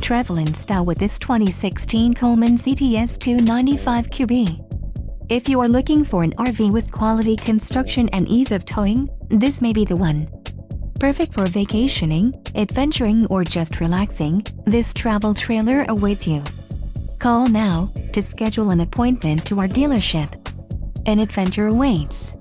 Travel in style with this 2016 Coleman CTS295QB. If you are looking for an RV with quality construction and ease of towing, this may be the one. Perfect for vacationing, adventuring, or just relaxing, this travel trailer awaits you. Call now to schedule an appointment to our dealership. An adventure awaits.